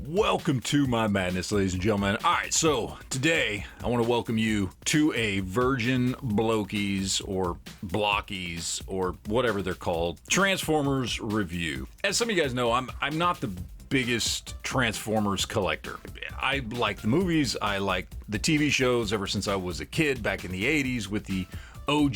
Welcome to my madness, ladies and gentlemen. All right, so today I want to welcome you to a Virgin Blokees or Blokees or whatever they're called Transformers review. As some of you guys know, I'm not the biggest Transformers collector. I like the movies, I like the TV shows ever since I was a kid back in the 80s with the OG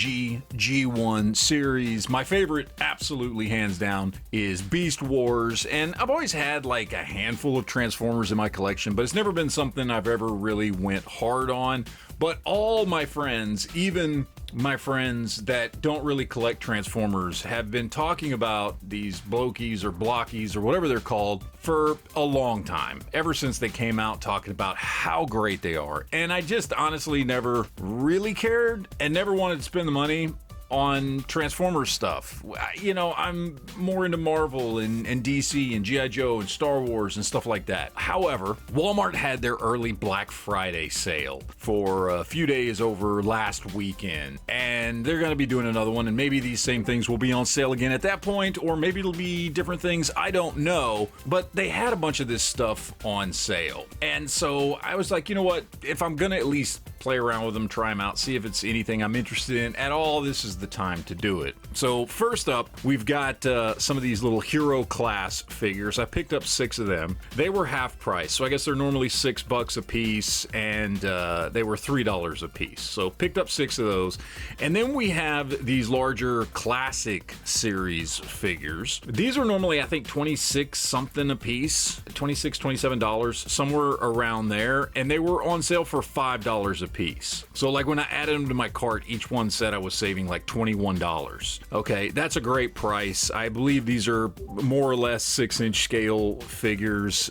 G1 series. My favorite, absolutely hands down, is Beast Wars, and I've always had like a handful of Transformers in my collection, but it's never been something I've ever really went hard on. But all my friends, even my friends that don't really collect Transformers, have been talking about these Blokees or Blokees or whatever they're called for a long time, ever since they came out talking about how great they are. And I just honestly never really cared and never wanted to spend the money on Transformers stuff. You know, I'm more into Marvel and DC and G.I. Joe and Star Wars and stuff like that. However, Walmart had their early Black Friday sale for a few days over last weekend, and they're going to be doing another one, and maybe these same things will be on sale again at that point, or maybe it'll be different things. I don't know, but they had a bunch of this stuff on sale. And so I was like, you know what? If I'm going to at least play around with them, try them out, see if it's anything I'm interested in at all, this is the time to do it. So first up, we've got some of these little hero class figures. I picked up 6 of them. They were half price, so I guess they're normally $6 a piece, and they were $3 a piece. So picked up 6 of those. And then we have these larger classic series figures. These are normally, I think, 26 something a piece, $26, $27, somewhere around there, and they were on sale for $5 a piece. So like when I added them to my cart, each one said I was saving like $21. Okay, that's a great price. I believe these are more or less 6-inch scale figures.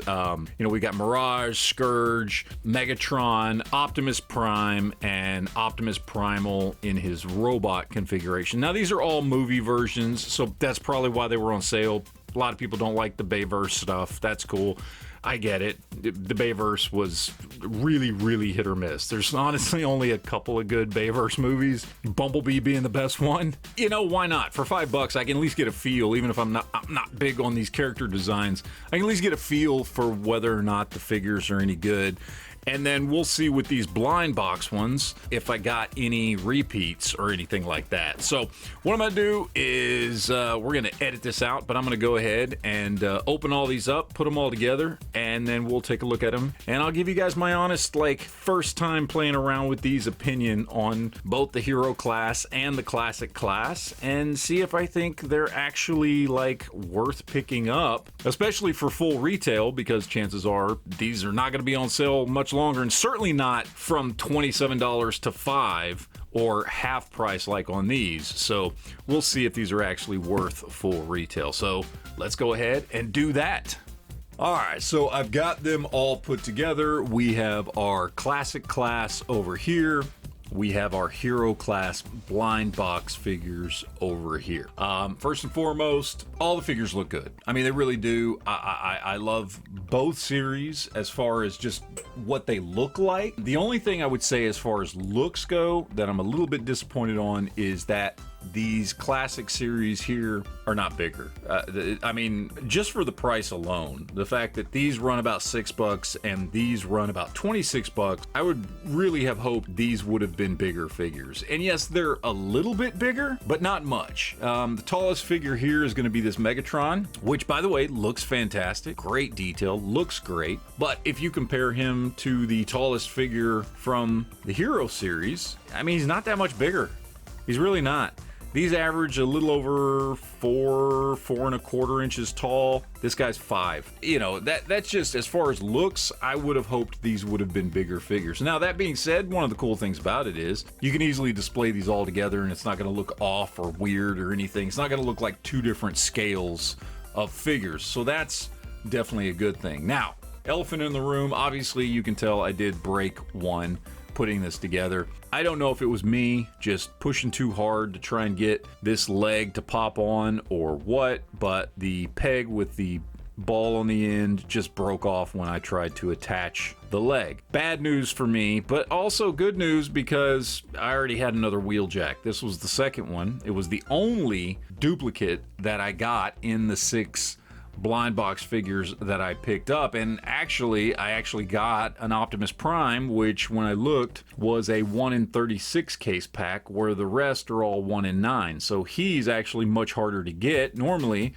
We got Mirage, Scourge, Megatron, Optimus Prime, and Optimus Primal in his robot configuration. Now these are all movie versions, so that's probably why they were on sale. A lot of people don't like the Bayverse stuff. That's cool. I get it. The Bayverse was really, really hit or miss. There's honestly only a couple of good Bayverse movies, Bumblebee being the best one. You know, why not? For $5, I can at least get a feel, even if I'm not big on these character designs, I can at least get a feel for whether or not the figures are any good. And then we'll see with these blind box ones if I got any repeats or anything like that. So what I'm going to do is we're going to edit this out, but I'm going to go ahead and open all these up, put them all together, and then we'll take a look at them. And I'll give you guys my honest, first time playing around with these opinion on both the hero class and the classic class, and see if I think they're actually worth picking up, especially for full retail, because chances are these are not going to be on sale much longer, and certainly not from $27 to $5 or half price like on these. So we'll see if these are actually worth full retail. So let's go ahead and do that. All right, so I've got them all put together. We have our classic class over here. We have our hero class blind box figures over here. First and foremost, all the figures look good. I mean, they really do. I love both series as far as just what they look like. The only thing I would say as far as looks go that I'm a little bit disappointed on is that these classic series here are not bigger. I mean, just for the price alone, the fact that these run about $6 and these run about $26, I would really have hoped these would have been bigger figures. And yes, they're a little bit bigger, but not much. The tallest figure here is going to be this Megatron, which, by the way, looks fantastic. Great detail, looks great. But if you compare him to the tallest figure from the Hero series, I mean, he's not that much bigger. He's really not. These average a little over 4.25 inches tall. This guy's 5. You know, that's just as far as looks. I would have hoped these would have been bigger figures. Now, that being said, one of the cool things about it is you can easily display these all together and it's not going to look off or weird or anything. It's not going to look like 2 different scales of figures. So that's definitely a good thing. Now, elephant in the room, obviously you can tell I did break one putting this together. I don't know if it was me just pushing too hard to try and get this leg to pop on or what, but the peg with the ball on the end just broke off when I tried to attach the leg. Bad news for me, but also good news because I already had another wheel jack. This was the second one. It was the only duplicate that I got in the 6 blind box figures that I picked up. And actually, I actually got an Optimus Prime, which when I looked was a 1 in 36 case pack, where the rest are all 1 in 9. So he's actually much harder to get. Normally,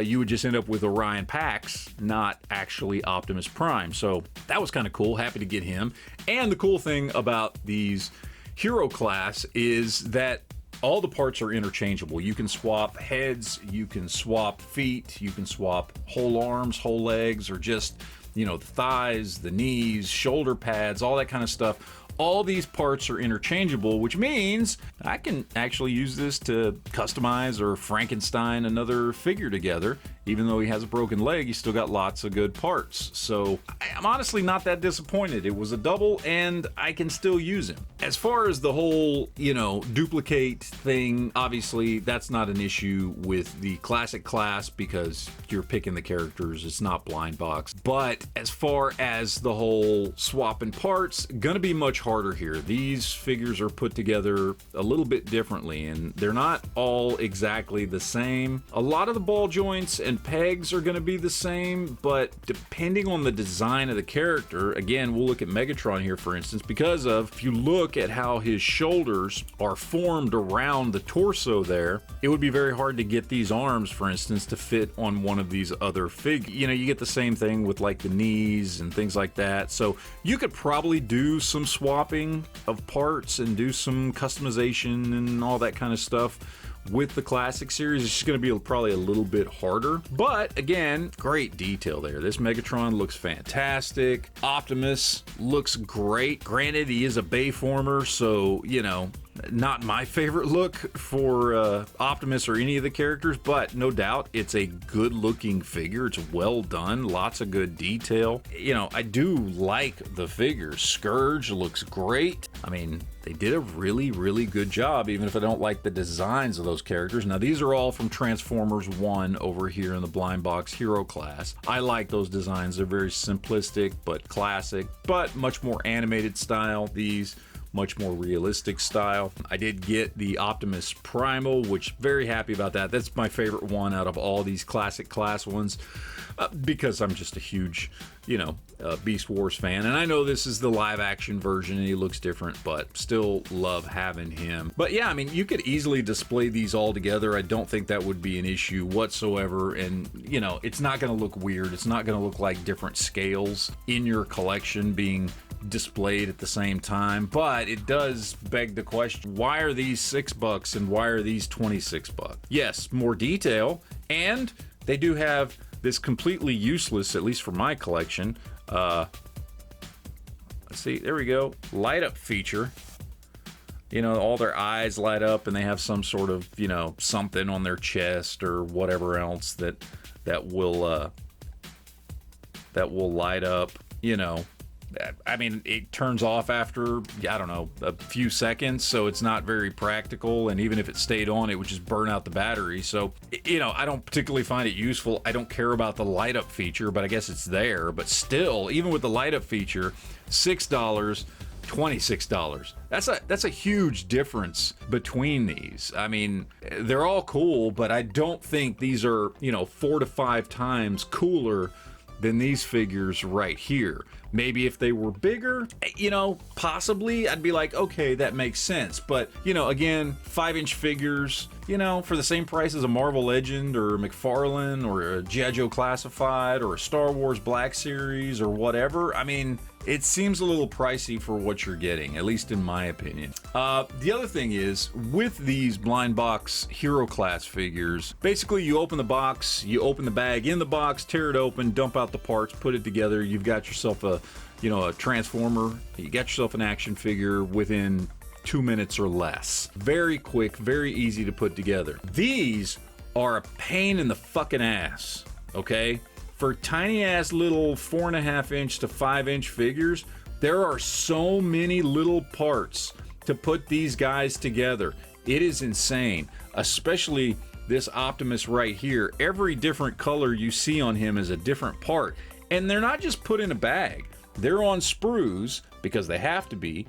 you would just end up with Orion packs, not actually Optimus Prime. So that was kind of cool. Happy to get him. And the cool thing about these Hero class is that all the parts are interchangeable. You can swap heads, you can swap feet, you can swap whole arms, whole legs, or just, you know, the thighs, the knees, shoulder pads, all that kind of stuff. All these parts are interchangeable, which means I can actually use this to customize or Frankenstein another figure together. Even though he has a broken leg, he's still got lots of good parts. So I'm honestly not that disappointed. It was a double and I can still use him. As far as the whole, you know, duplicate thing, obviously that's not an issue with the classic class because you're picking the characters. It's not blind box. But as far as the whole swapping parts, gonna be much harder here. These figures are put together a little bit differently and they're not all exactly the same. A lot of the ball joints and pegs are going to be the same, but depending on the design of the character, again, we'll look at Megatron here for instance, because of, if you look at how his shoulders are formed around the torso there, it would be very hard to get these arms, for instance, to fit on one of these other figures. You know, you get the same thing with like the knees and things like that. So you could probably do some swapping of parts and do some customization and all that kind of stuff. With the classic series, it's just going to be probably a little bit harder. But again, great detail there. This Megatron looks fantastic. Optimus looks great. Granted, he is a Bayformer, so, you know, not my favorite look for Optimus or any of the characters, but no doubt it's a good looking figure. It's well done, lots of good detail. You know, I do like the figure. Scourge looks great. I mean, they did a really, really good job, even if I don't like the designs of those characters. Now, these are all from Transformers 1 over here in the blind box Hero class. I like those designs. They're very simplistic, but classic, but much more animated style. These much more realistic style. I did get the Optimus Primal, which very happy about that. That's my favorite one out of all these classic class ones because I'm just a huge, you know, Beast Wars fan. And I know this is the live action version and he looks different, but still love having him. But yeah, I mean, you could easily display these all together. I don't think that would be an issue whatsoever. And, you know, it's not going to look weird. It's not going to look like different scales in your collection being displayed at the same time. But it does beg the question, why are these $6 and why are these $26? Yes, more detail, and they do have this completely useless, at least for my collection, let's see, there we go, light up feature. You know, all their eyes light up and they have some sort of, you know, something on their chest or whatever else that will light up, you know. I mean, it turns off after, I don't know, a few seconds, so it's not very practical, and even if it stayed on, it would just burn out the battery. So, you know, I don't particularly find it useful. I don't care about the light up feature, but I guess it's there. But still, even with the light up feature, $6, $26. That's a huge difference between these. I mean, they're all cool, but I don't think these are, you know, 4 to 5 times cooler than these figures right here. Maybe if they were bigger, you know, possibly I'd be like, okay, that makes sense. But, you know, again, 5-inch figures, you know, for the same price as a Marvel Legend or a McFarlane or a G.I. Joe Classified or a Star Wars Black Series or whatever. I mean, it seems a little pricey for what you're getting, at least in my opinion. The other thing is, with these blind box Hero class figures, basically you open the box, you open the bag in the box, tear it open, dump out the parts, put it together, you've got yourself a, you know, a Transformer, you got yourself an action figure within 2 minutes or less. Very quick, very easy to put together. These are a pain in the fucking ass, okay? For tiny ass little 4.5-inch to 5-inch figures, there are so many little parts to put these guys together. It is insane, especially this Optimus right here. Every different color you see on him is a different part. And they're not just put in a bag. They're on sprues because they have to be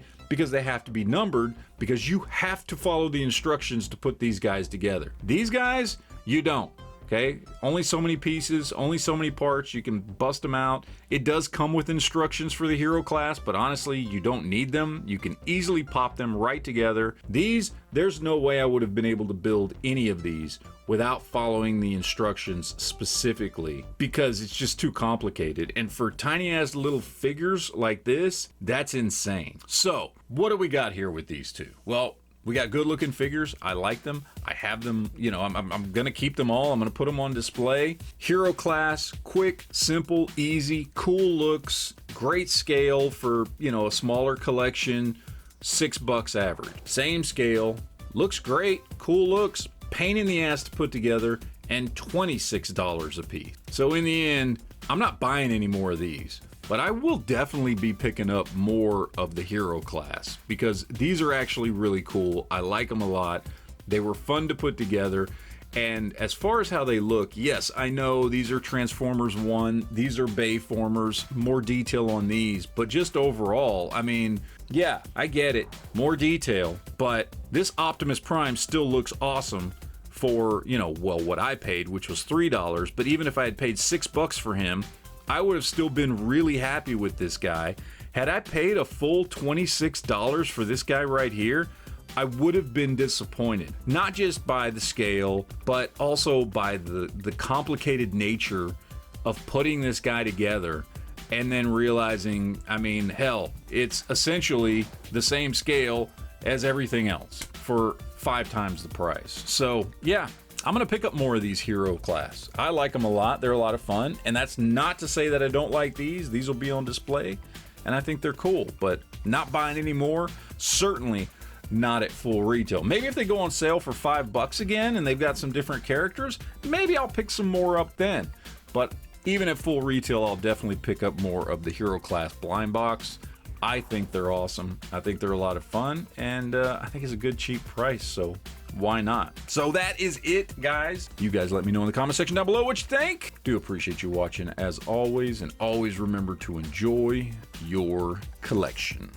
numbered, because you have to follow the instructions to put these guys together. These guys, you don't. Okay, only so many pieces, only so many parts. You can bust them out. It does come with instructions for the hero class, but honestly, you don't need them. You can easily pop them right together. These, there's no way I would have been able to build any of these without following the instructions specifically, because it's just too complicated. And for tiny ass little figures like this, that's insane. So what do we got here with these two? Well, we got good looking figures. I like them. I have them, you know, I'm gonna keep them all. I'm gonna put them on display. Hero class, quick, simple, easy, cool looks, great scale for, you know, a smaller collection, $6 average. Same scale, looks great, cool looks, pain in the ass to put together, and $26 a piece. So in the end, I'm not buying any more of these. But I will definitely be picking up more of the hero class because these are actually really cool. I like them a lot. They were fun to put together. And as far as how they look, yes, I know these are Transformers 1. These are Bayformers. More detail on these. But just overall, I mean, yeah, I get it. More detail. But this Optimus Prime still looks awesome for, you know, well, what I paid, which was $3. But even if I had paid $6 for him, I would have still been really happy with this guy. Had I paid a full $26 for this guy right here, I would have been disappointed. Not just by the scale, but also by the complicated nature of putting this guy together and then realizing, I mean, hell, it's essentially the same scale as everything else for 5 times the price. So yeah, I'm gonna pick up more of these hero class. I like them a lot. They're a lot of fun. And that's not to say that I don't like these. These will be on display and I think they're cool, but not buying any more. Certainly not at full retail. Maybe if they go on sale for $5 again and they've got some different characters, maybe I'll pick some more up then. But even at full retail, I'll definitely pick up more of the hero class blind box. I think they're awesome. I think they're a lot of fun, and I think it's a good cheap price, so why not? So that is it, guys. You guys let me know in the comment section down below what you think. Do appreciate you watching as always, and always remember to enjoy your collection.